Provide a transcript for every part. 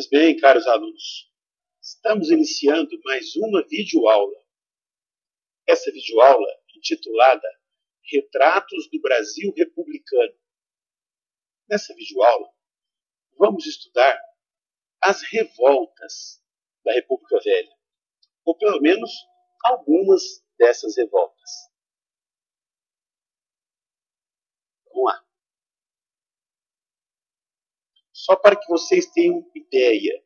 Pois bem, caros alunos, estamos iniciando mais uma videoaula. Essa videoaula intitulada Retratos do Brasil Republicano. Nessa videoaula, vamos estudar as revoltas da República Velha, ou pelo menos algumas dessas revoltas. Vamos lá. Só para que vocês tenham ideia,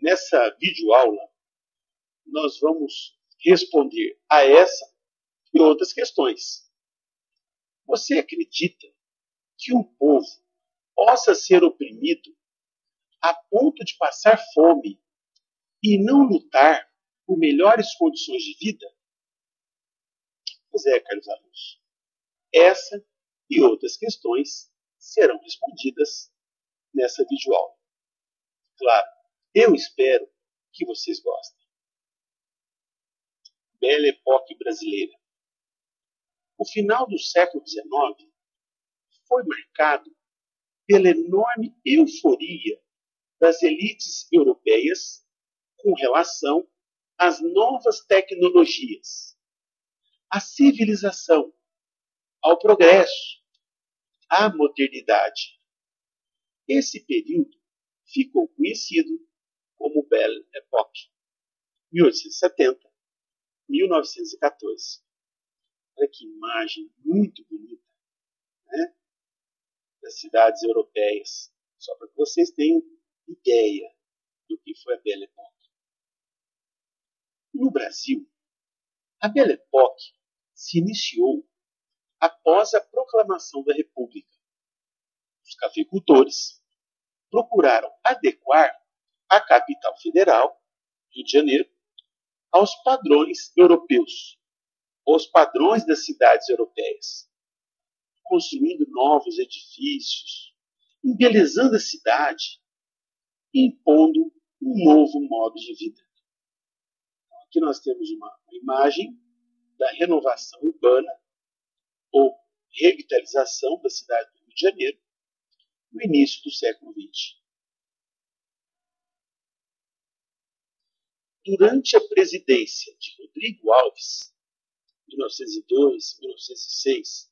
nessa videoaula nós vamos responder a essa e outras questões. Você acredita que um povo possa ser oprimido a ponto de passar fome e não lutar por melhores condições de vida? Pois é, caros alunos, essa e outras questões serão respondidas nessa videoaula. Claro, eu espero que vocês gostem. Belle Époque brasileira. O final do século XIX foi marcado pela enorme euforia das elites europeias com relação às novas tecnologias, à civilização, ao progresso, à modernidade. Esse período ficou conhecido como Belle Époque, 1870-1914. Olha que imagem muito bonita, né? Das cidades europeias, só para que vocês tenham ideia do que foi a Belle Époque. No Brasil, a Belle Époque se iniciou após a proclamação da República. Os cafeicultores procuraram adequar a capital federal, Rio de Janeiro, aos padrões europeus, aos padrões das cidades europeias, construindo novos edifícios, embelezando a cidade e impondo um novo modo de vida. Aqui nós temos uma imagem da renovação urbana ou revitalização da cidade do Rio de Janeiro no início do século XX. Durante a presidência de Rodrigo Alves, 1902-1906,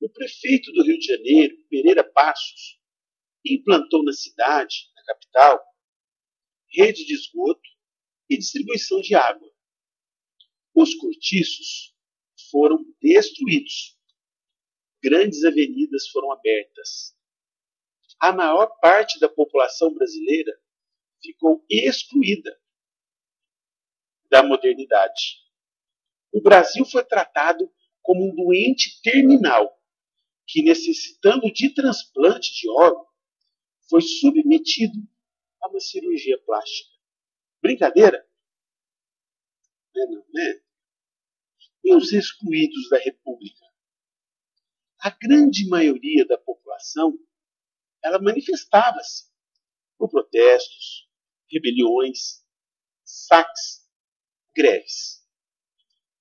o prefeito do Rio de Janeiro, Pereira Passos, implantou na cidade, na capital, rede de esgoto e distribuição de água. Os cortiços foram destruídos. Grandes avenidas foram abertas. A maior parte da população brasileira ficou excluída da modernidade. O Brasil foi tratado como um doente terminal que, necessitando de transplante de órgão, foi submetido a uma cirurgia plástica. Brincadeira? Não, né? E os excluídos da República? A grande maioria da população, ela manifestava-se por protestos, rebeliões, saques, greves.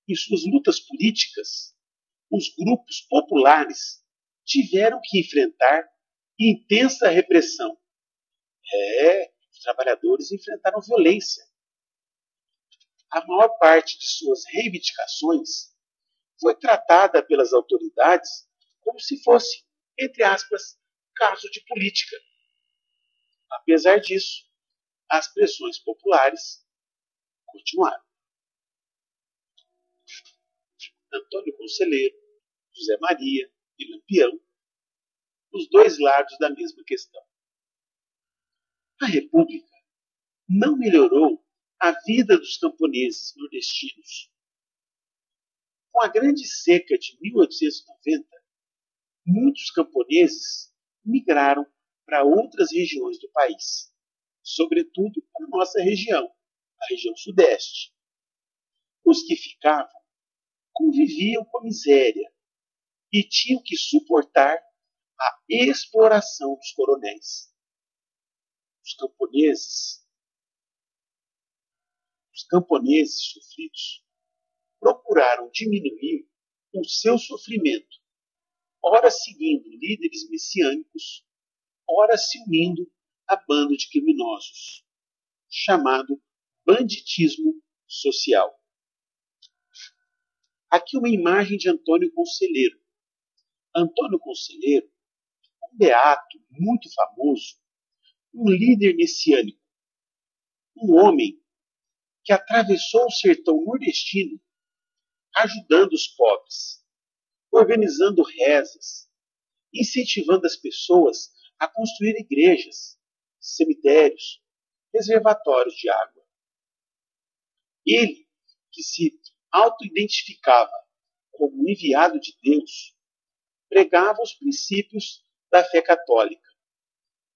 Em suas lutas políticas, os grupos populares tiveram que enfrentar intensa repressão. Os trabalhadores enfrentaram violência. A maior parte de suas reivindicações foi tratada pelas autoridades como se fosse, entre aspas, caso de política. Apesar disso, as pressões populares continuaram. Antônio Conselheiro, José Maria e Lampião, os dois lados da mesma questão. A República não melhorou a vida dos camponeses nordestinos. Com a grande seca de 1890, muitos camponeses migraram para outras regiões do país, sobretudo para a nossa região, a região sudeste. Os que ficavam conviviam com a miséria e tinham que suportar a exploração dos coronéis. Os camponeses sofridos procuraram diminuir o seu sofrimento, ora seguindo líderes messiânicos, ora se unindo a bando de criminosos, chamado banditismo social. Aqui uma imagem de Antônio Conselheiro. Antônio Conselheiro, um beato muito famoso, um líder messiânico, um homem que atravessou o sertão nordestino ajudando os pobres, organizando rezas, incentivando as pessoas a construir igrejas, cemitérios, reservatórios de água. Ele, que se auto-identificava como enviado de Deus, pregava os princípios da fé católica,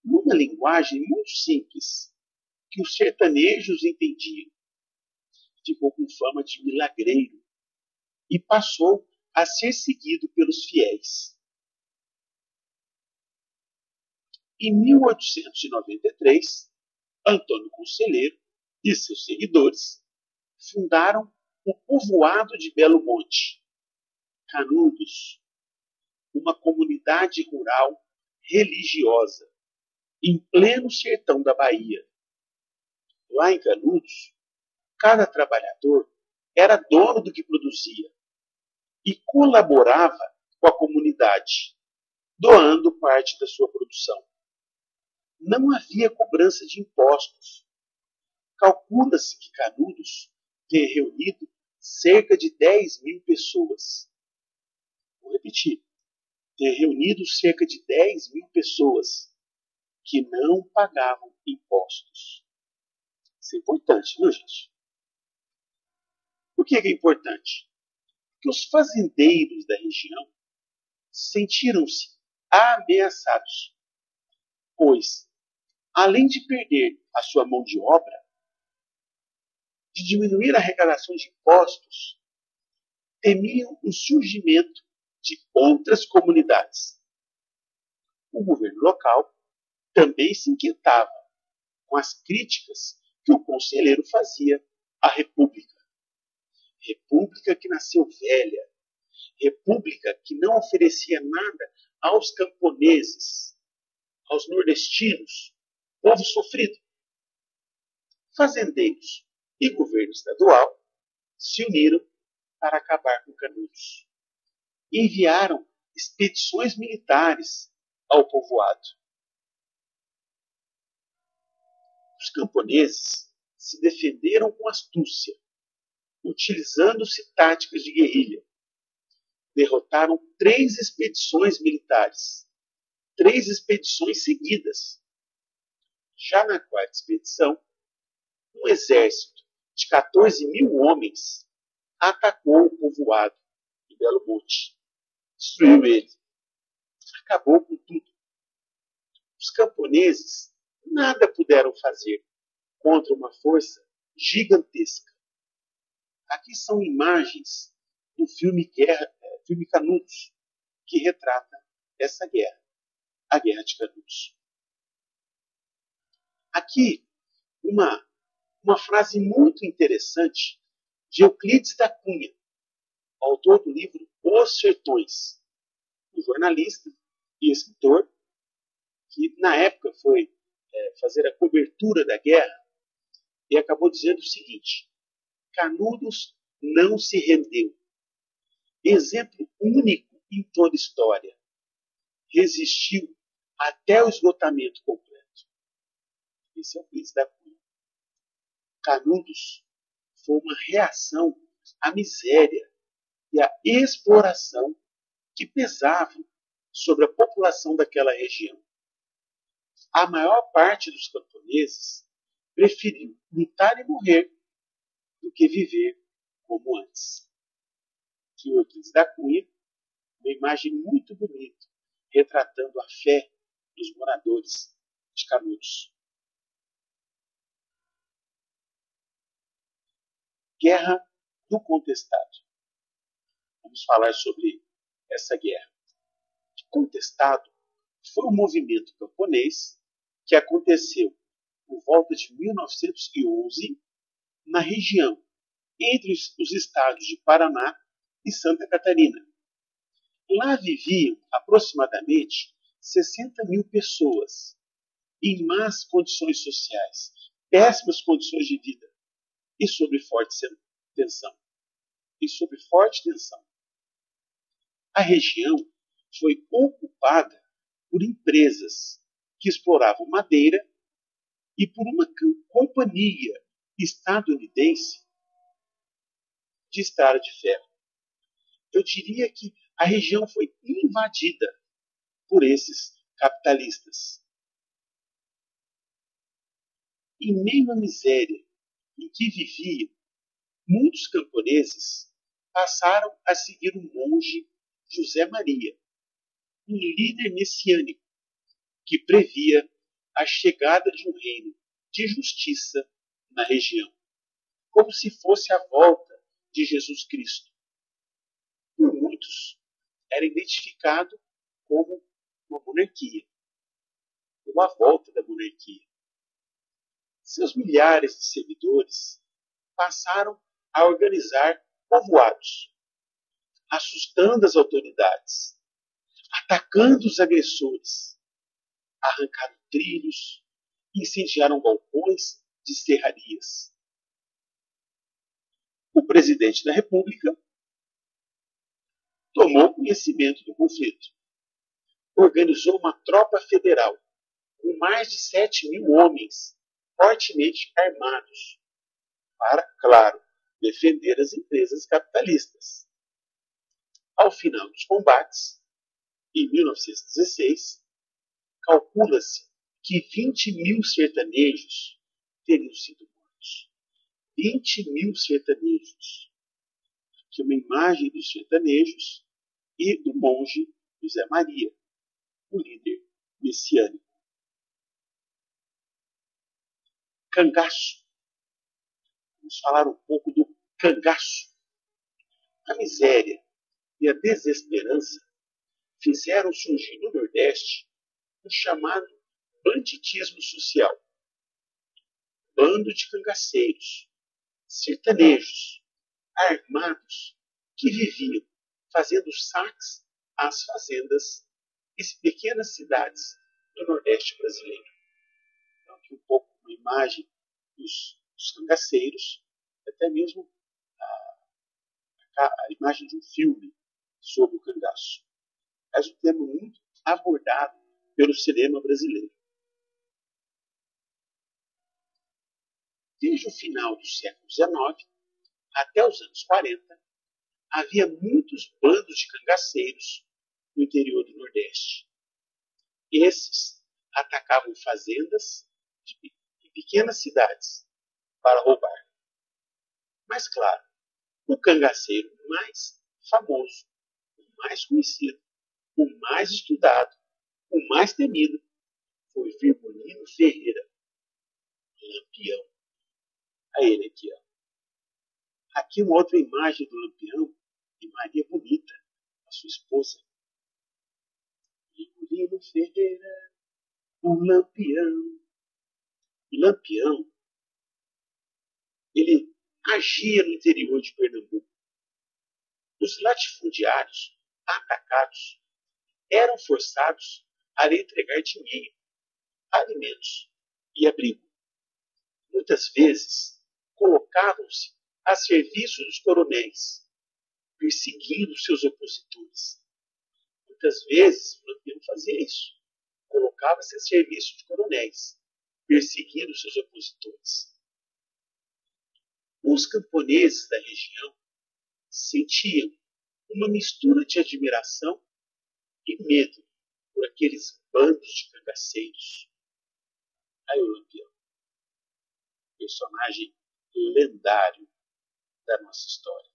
numa linguagem muito simples, que os sertanejos entendiam. Ficou com fama de milagreiro e passou a ser seguido pelos fiéis. Em 1893, Antônio Conselheiro e seus seguidores fundaram o povoado de Belo Monte, Canudos, uma comunidade rural religiosa, em pleno sertão da Bahia. Lá em Canudos, cada trabalhador era dono do que produzia e colaborava com a comunidade, doando parte da sua produção. Não havia cobrança de impostos. Calcula-se que Canudos tenha reunido cerca de 10 mil pessoas. Vou repetir. Tenha reunido cerca de 10 mil pessoas que não pagavam impostos. Isso é importante, viu, gente? Por que é importante? Porque os fazendeiros da região sentiram-se ameaçados, pois, além de perder a sua mão de obra, de diminuir a arrecadação de impostos, temiam o surgimento de outras comunidades. O governo local também se inquietava com as críticas que o conselheiro fazia à República. República que nasceu velha, república que não oferecia nada aos camponeses, aos nordestinos, povo sofrido. Fazendeiros e governo estadual se uniram para acabar com Canudos. Enviaram expedições militares ao povoado. Os camponeses se defenderam com astúcia, utilizando-se táticas de guerrilha. Derrotaram 3 expedições militares, 3 expedições seguidas. Já na 4ª expedição, um exército de 14 mil homens atacou o povoado de Belo Monte. Destruiu ele. Acabou com tudo. Os camponeses nada puderam fazer contra uma força gigantesca. Aqui são imagens do filme Canudos, que retrata essa guerra, a Guerra de Canudos. Aqui, uma frase muito interessante de Euclides da Cunha, autor do livro Os Sertões, um jornalista e escritor que, na época, foi fazer a cobertura da guerra e acabou dizendo o seguinte: Canudos não se rendeu. Exemplo único em toda a história. Resistiu até o esgotamento completo. Esse é o Euclides da Cunha. Canudos foi uma reação à miséria e à exploração que pesavam sobre a população daquela região. A maior parte dos camponeses preferiu lutar e morrer do que viver como antes. Que o Euclides da Cunha, uma imagem muito bonita, retratando a fé dos moradores de Canudos. Guerra do Contestado. Vamos falar sobre essa guerra. O Contestado foi um movimento camponês que aconteceu por volta de 1911 na região entre os estados de Paraná e Santa Catarina. Lá viviam aproximadamente 60 mil pessoas, em más condições sociais, péssimas condições de vida e sob forte tensão. A região foi ocupada por empresas que exploravam madeira e por uma companhia estadunidense de estrada de ferro. Eu diria que a região foi invadida por esses capitalistas. Em meio à miséria em que viviam, muitos camponeses passaram a seguir o monge José Maria, um líder messiânico que previa a chegada de um reino de justiça na região, como se fosse a volta de Jesus Cristo. Por muitos, era identificado como uma monarquia, como a volta da monarquia. Seus milhares de seguidores passaram a organizar povoados, assustando as autoridades, atacando os agressores, arrancaram trilhos, incendiaram galpões de serrarias. O presidente da República tomou conhecimento do conflito. Organizou uma tropa federal com mais de 7.000 homens fortemente armados para, claro, defender as empresas capitalistas. Ao final dos combates, em 1916, calcula-se que 20.000 sertanejos teriam sido mortos. 20.000 sertanejos. Aqui uma imagem dos sertanejos e do monge José Maria, o líder messiânico. Cangaço. Vamos falar um pouco do cangaço. A miséria e a desesperança fizeram surgir no Nordeste o chamado banditismo social. Bando de cangaceiros, sertanejos, armados, que viviam fazendo saques às fazendas e pequenas cidades do Nordeste brasileiro. Então, aqui um pouco uma imagem dos cangaceiros, até mesmo a imagem de um filme sobre o cangaço. É um tema muito abordado pelo cinema brasileiro. Desde o final do século XIX até os anos 40, havia muitos bandos de cangaceiros no interior do Nordeste. Esses atacavam fazendas e pequenas cidades para roubar. Mas, claro, o cangaceiro mais famoso, o mais conhecido, o mais estudado, o mais temido, foi Firmino Ferreira, Lampião. A ele aqui, ó. Aqui uma outra imagem do Lampião de Maria Bonita, a sua esposa. Firmino Ferreira, o Lampião. O Lampião, ele agia no interior de Pernambuco. Os latifundiários atacados eram forçados a lhe entregar dinheiro, alimentos e abrigo. Muitas vezes colocavam-se a serviço dos coronéis, perseguindo seus opositores. Muitas vezes o Lampião fazia isso. Colocava-se a serviço de coronéis, perseguindo seus opositores. Os camponeses da região sentiam uma mistura de admiração e medo por aqueles bandos de cangaceiros. Aí o Lampião, personagem lendário da nossa história.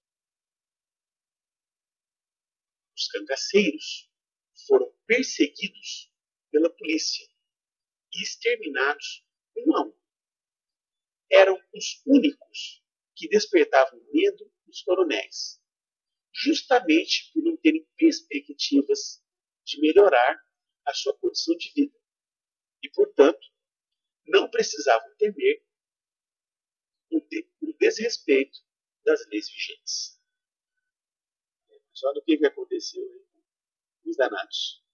Os cangaceiros foram perseguidos pela polícia e exterminados um a um. Eram os únicos que despertavam medo dos coronéis, justamente por não terem perspectivas de melhorar a sua condição de vida e, portanto, não precisavam temer o desrespeito das leis vigentes. Mas olha o que aconteceu aí com os danados.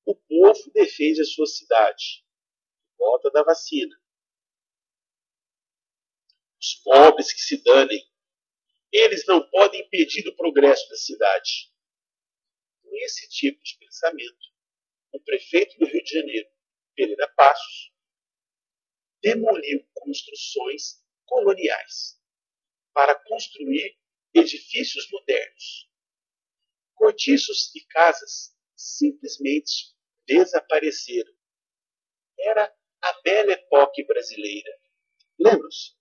o povo defende a sua cidade. Volta da vacina. Os pobres que se danem. Eles não podem impedir o progresso da cidade. Com esse tipo de pensamento, o prefeito do Rio de Janeiro, Pereira Passos, demoliu construções coloniais para construir edifícios modernos. Cortiços e casas simplesmente desapareceram. Era a Belle Époque brasileira. Lembram-se?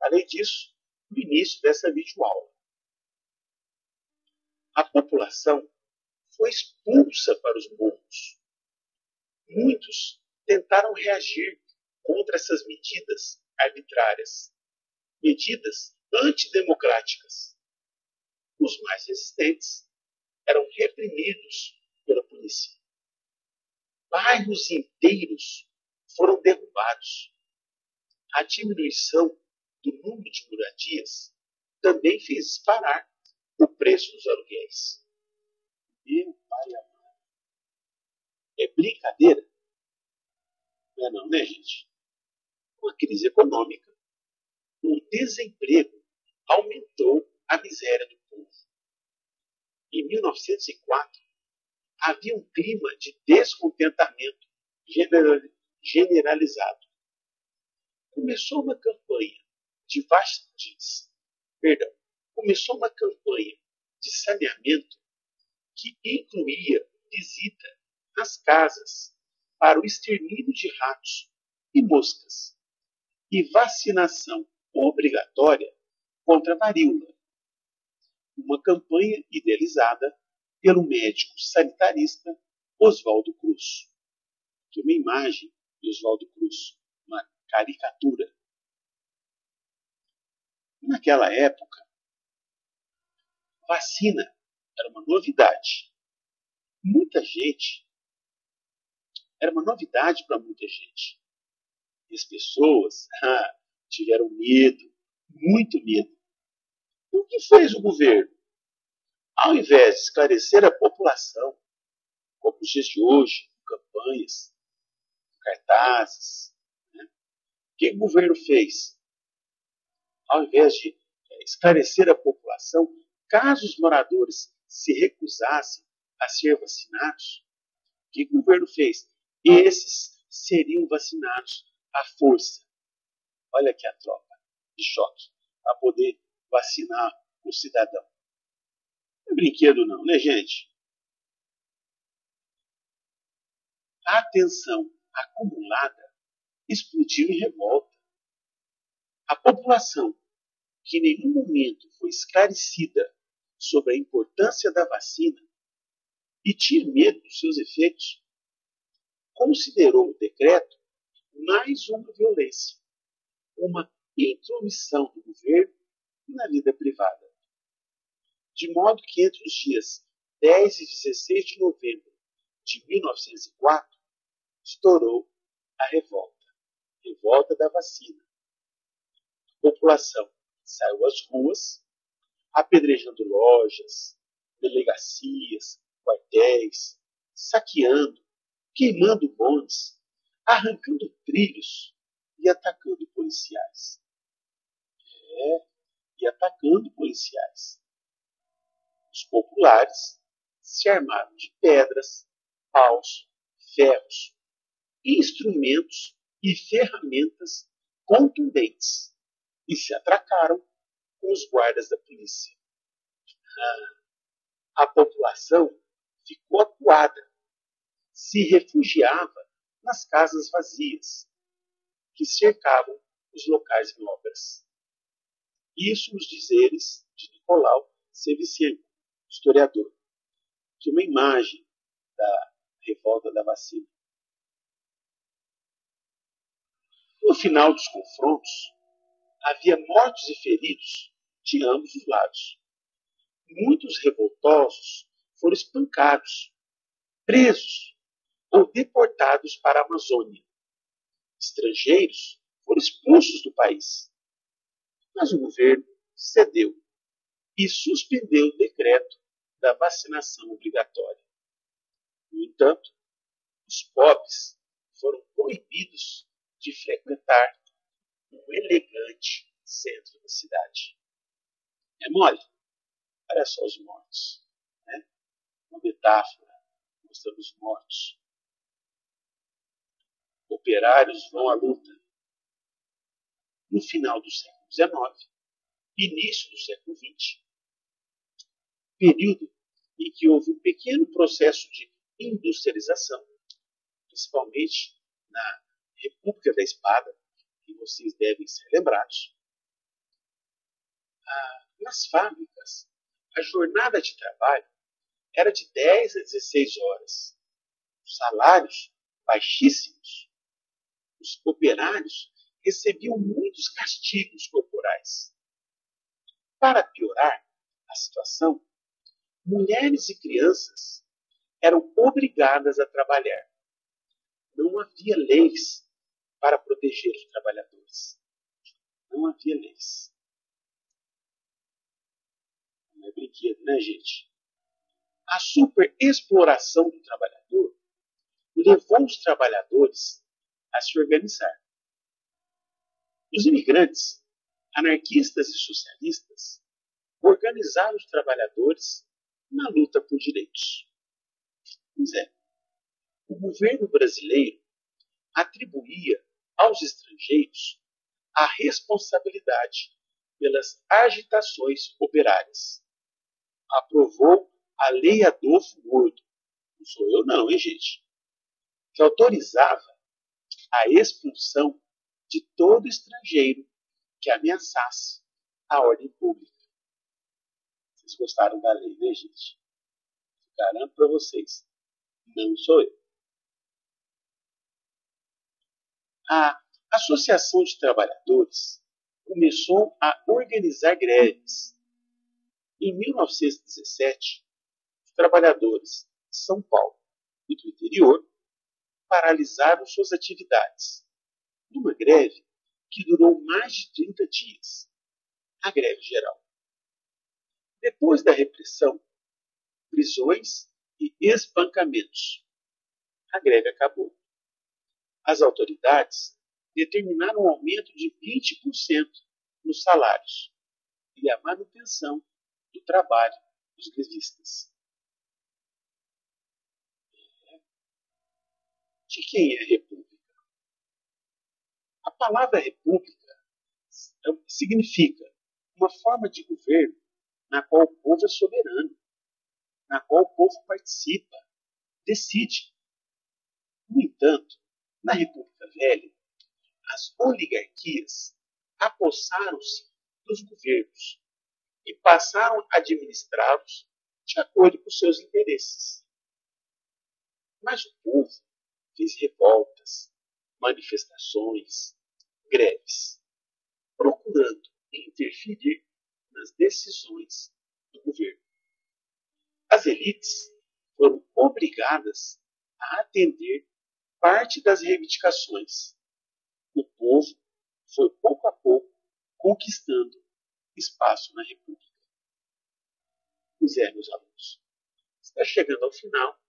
Além disso, no início dessa videoaula, a população foi expulsa para os morros. Muitos tentaram reagir contra essas medidas arbitrárias, medidas antidemocráticas. Os mais resistentes eram reprimidos pela polícia. Bairros inteiros foram derrubados. A diminuição do número de moradias também fez disparar o preço dos aluguéis. Meu pai amado. É brincadeira? Não é não, né, gente? Uma crise econômica, o desemprego aumentou a miséria do povo. Em 1904, havia um clima de descontentamento generalizado. Começou uma campanha de saneamento que incluía visita nas casas para o extermínio de ratos e moscas e vacinação obrigatória contra a varíola. Uma campanha idealizada pelo médico sanitarista Oswaldo Cruz. Que é uma imagem de Oswaldo Cruz, uma caricatura. Naquela época, vacina era uma novidade. Era uma novidade para muita gente. E as pessoas tiveram medo, muito medo. E o que fez o governo? Ao invés de esclarecer a população, como nos dias de hoje, campanhas, cartazes, né? O que o governo fez? Ao invés de esclarecer a população, caso os moradores se recusassem a ser vacinados, o que o governo fez? Esses seriam vacinados à força. Olha aqui a tropa de choque para poder vacinar o cidadão. Não é brinquedo não, né, gente? A tensão acumulada explodiu em revolta. A população, que em nenhum momento foi esclarecida sobre a importância da vacina e tinha medo dos seus efeitos, considerou o decreto mais uma violência, uma intromissão do governo na vida privada. De modo que entre os dias 10 e 16 de novembro de 1904, estourou a revolta da vacina. A população saiu às ruas, apedrejando lojas, delegacias, quartéis, saqueando, queimando bondes, arrancando trilhos e atacando policiais. E atacando policiais. Os populares se armaram de pedras, paus, ferros, instrumentos e ferramentas contundentes e se atracaram com os guardas da polícia. A população ficou acuada, se refugiava nas casas vazias que cercavam os locais nobres. Isso nos dizeres de Nicolau Sevchenko, historiador, que uma imagem da revolta da vacina. No final dos confrontos, havia mortos e feridos de ambos os lados. Muitos revoltosos foram espancados, presos ou deportados para a Amazônia. Estrangeiros foram expulsos do país. Mas o governo cedeu e suspendeu o decreto da vacinação obrigatória. No entanto, os pobres foram proibidos de frequentar um elegante centro da cidade. É mole? Olha só os mortos. Né? Uma metáfora mostrando os mortos. Operários vão à luta. No final do século XIX, início do século XX, período em que houve um pequeno processo de industrialização, principalmente na República da Espada, que vocês devem ser lembrados. Nas fábricas, a jornada de trabalho era de 10 a 16 horas. Os salários baixíssimos. Os operários recebiam muitos castigos corporais. Para piorar a situação, mulheres e crianças eram obrigadas a trabalhar. Não havia leis para proteger os trabalhadores. Não havia leis. Não é brinquedo, né, gente? A superexploração do trabalhador levou os trabalhadores a se organizar. Os imigrantes, anarquistas e socialistas, organizaram os trabalhadores na luta por direitos. Pois é, o governo brasileiro atribuía aos estrangeiros a responsabilidade pelas agitações operárias. Aprovou a Lei Adolfo Gordo, não sou eu não, hein, gente, que autorizava a expulsão de todo estrangeiro que ameaçasse a ordem pública. Vocês gostaram da lei, né, gente? Garanto para vocês, não sou eu. A Associação de Trabalhadores começou a organizar greves. Em 1917, os trabalhadores de São Paulo e do interior paralisaram suas atividades, numa greve que durou mais de 30 dias, a greve geral. Depois da repressão, prisões e espancamentos, a greve acabou. As autoridades determinaram um aumento de 20% nos salários e a manutenção do trabalho dos grevistas. De quem é república? A palavra república significa uma forma de governo na qual o povo é soberano, na qual o povo participa, decide. No entanto, na República Velha, as oligarquias apossaram-se dos governos e passaram a administrá-los de acordo com seus interesses. Mas o povo fez revoltas, manifestações, greves, procurando interferir nas decisões do governo. As elites foram obrigadas a atender parte das reivindicações. O povo foi pouco a pouco conquistando espaço na República. Pois é, meus alunos, está chegando ao final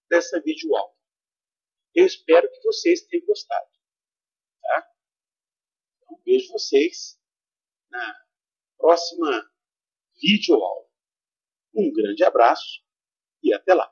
dessa videoaula. Eu espero que vocês tenham gostado. Tá? Então, vejo vocês na próxima videoaula. Um grande abraço e até lá!